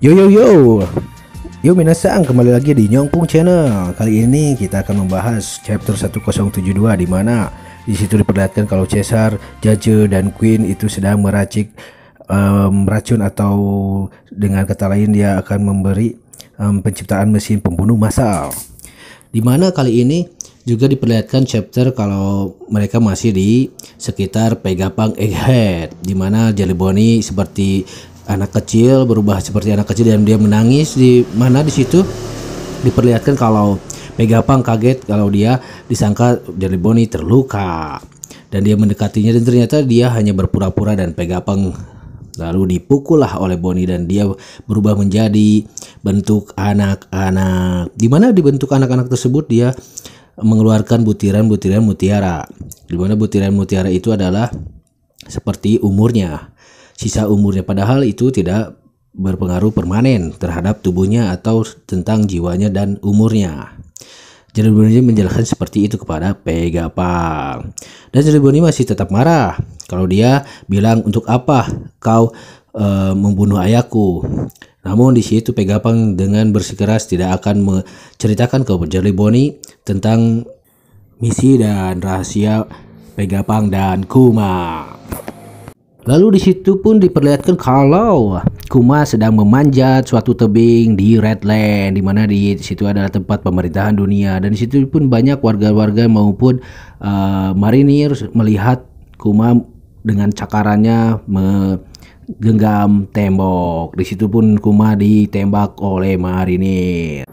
Yo yo yo, yo minasan, kembali lagi di Nyongpung Channel. Kali ini kita akan membahas chapter 1072 di mana di situ diperlihatkan kalau Caesar, Judge dan Queen itu sedang meracik racun, atau dengan kata lain dia akan memberi penciptaan mesin pembunuh massal. Di mana kali ini juga diperlihatkan chapter kalau mereka masih di sekitar Vegapunk Egghead, di mana Jelly Bonnie seperti anak kecil, berubah seperti anak kecil dan dia menangis, di mana di situ diperlihatkan kalau Vegapunk kaget kalau dia disangka Jelly Bonnie terluka dan dia mendekatinya, dan ternyata dia hanya berpura-pura, dan Vegapunk lalu dipukullah oleh Bonnie dan dia berubah menjadi bentuk anak-anak, di mana di bentuk anak-anak tersebut dia mengeluarkan butiran-butiran mutiara, di mana butiran mutiara itu adalah seperti umurnya, sisa umurnya, padahal itu tidak berpengaruh permanen terhadap tubuhnya atau tentang jiwanya dan umurnya. Jelly Bonnie menjelaskan seperti itu kepada Vegapunk, dan Jelly Bonnie masih tetap marah kalau dia bilang, untuk apa kau membunuh ayahku. Namun di situ Vegapunk dengan bersikeras tidak akan menceritakan ke Jelly Bonnie tentang misi dan rahasia Vegapunk dan Kuma. Lalu di situ pun diperlihatkan kalau Kuma sedang memanjat suatu tebing di Redland, di mana di situ adalah tempat pemerintahan dunia, dan di situ pun banyak warga-warga maupun marinir melihat Kuma dengan cakarannya menggenggam tembok. Di situ pun Kuma ditembak oleh marinir.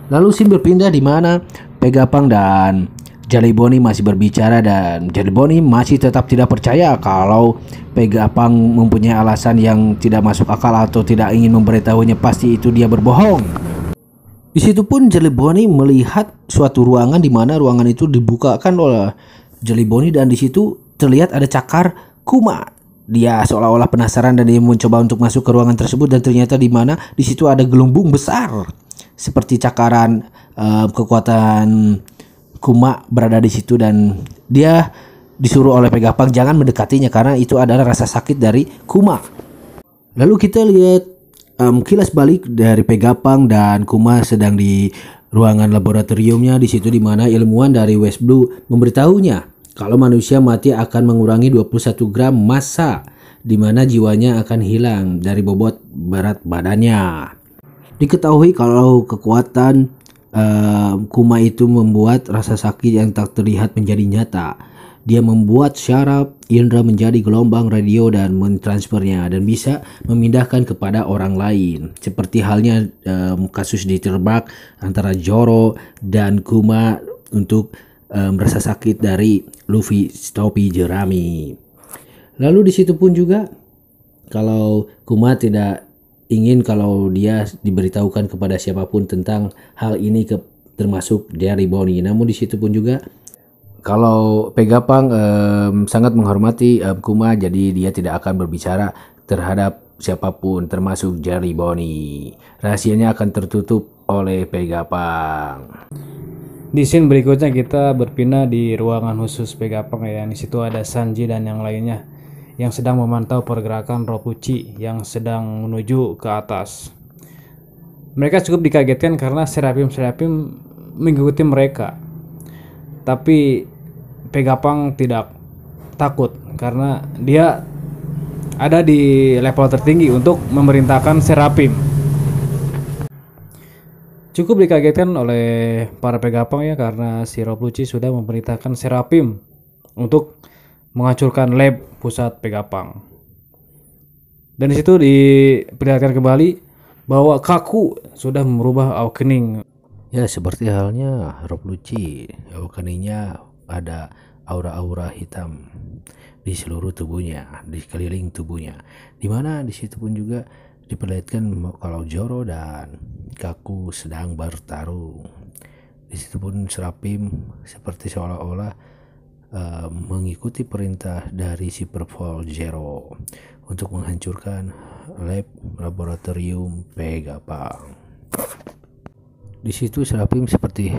Lalu scene berpindah di mana Vegapunk dan Jelly Bonnie masih berbicara, dan Jelly Bonnie masih tetap tidak percaya kalau Vegapunk mempunyai alasan yang tidak masuk akal atau tidak ingin memberitahunya, pasti itu dia berbohong. Di situ pun Jelly Bonnie melihat suatu ruangan di mana ruangan itu dibukakan oleh Jelly Bonnie, dan di situ terlihat ada cakar Kuma. Dia seolah-olah penasaran dan dia mencoba untuk masuk ke ruangan tersebut, dan ternyata di mana di situ ada gelembung besar seperti cakaran kekuatan Kuma berada di situ, dan dia disuruh oleh Vegapunk jangan mendekatinya karena itu adalah rasa sakit dari Kuma. Lalu kita lihat kilas balik dari Vegapunk dan Kuma sedang di ruangan laboratoriumnya, di situ di mana ilmuwan dari West Blue memberitahunya kalau manusia mati akan mengurangi 21 gram massa, di mana jiwanya akan hilang dari bobot berat badannya. Diketahui kalau kekuatan Kuma itu membuat rasa sakit yang tak terlihat menjadi nyata. Dia membuat syaraf indera menjadi gelombang radio dan mentransfernya, dan bisa memindahkan kepada orang lain, seperti halnya kasus diterbak antara Zoro dan Kuma untuk rasa sakit dari Luffy topi jerami. Lalu di situ pun juga kalau Kuma tidak ingin kalau dia diberitahukan kepada siapapun tentang hal ini, termasuk Jelly Bonnie. Namun di situ pun juga kalau Vegapunk sangat menghormati Kuma, jadi dia tidak akan berbicara terhadap siapapun termasuk Jelly Bonnie. Rahasianya akan tertutup oleh Vegapunk. Di scene berikutnya kita berpindah di ruangan khusus Vegapunk ya. Di situ ada Sanji dan yang lainnya yang sedang memantau pergerakan roh Pucci yang sedang menuju ke atas. Mereka cukup dikagetkan karena Seraphim mengikuti mereka. Tapi Vegapunk tidak takut karena dia ada di level tertinggi untuk memerintahkan Seraphim. Cukup dikagetkan oleh para Vegapunk ya, karena si roh Pucci sudah memerintahkan Seraphim untuk menghancurkan lab pusat Vegapunk. Dan di situ diperlihatkan kembali bahwa Kaku sudah merubah awakening. Ya, seperti halnya Rob Lucci, awakeningnya ada aura-aura hitam di seluruh tubuhnya, di sekeliling tubuhnya. Dimana di situ pun juga diperlihatkan kalau Zoro dan Kaku sedang bertarung. Di situ pun Seraphim seperti seolah-olah mengikuti perintah dari Superfall Zero untuk menghancurkan laboratorium Vegapunk. Di situ Seraphim seperti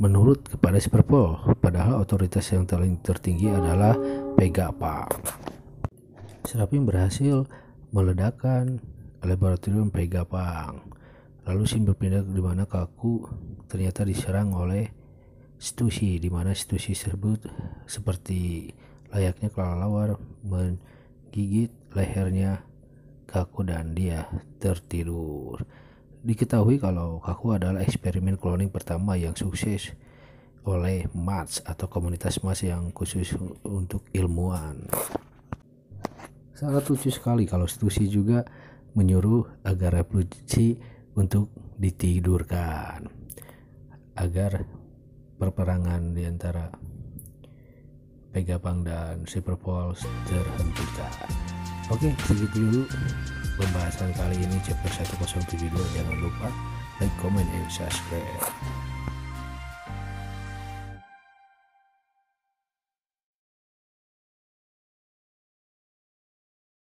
menurut kepada Superfall, padahal otoritas yang tertinggi adalah Vegapunk. Seraphim berhasil meledakkan laboratorium Vegapunk. Lalu scene berpindah di mana Kaku ternyata diserang oleh Stussy, di mana Stussy tersebut seperti layaknya kelelawar menggigit lehernya Kaku dan dia tertidur. Diketahui kalau Kaku adalah eksperimen cloning pertama yang sukses oleh MATS atau komunitas MATS yang khusus untuk ilmuwan. Sangat lucu sekali kalau Stussy juga menyuruh agar revolusi untuk ditidurkan agar perperangan di antara Vegapunk dan Superpole terhentikan. Oke, segitu dulu pembahasan kali ini chapter 1072. Jangan lupa like, comment, and subscribe.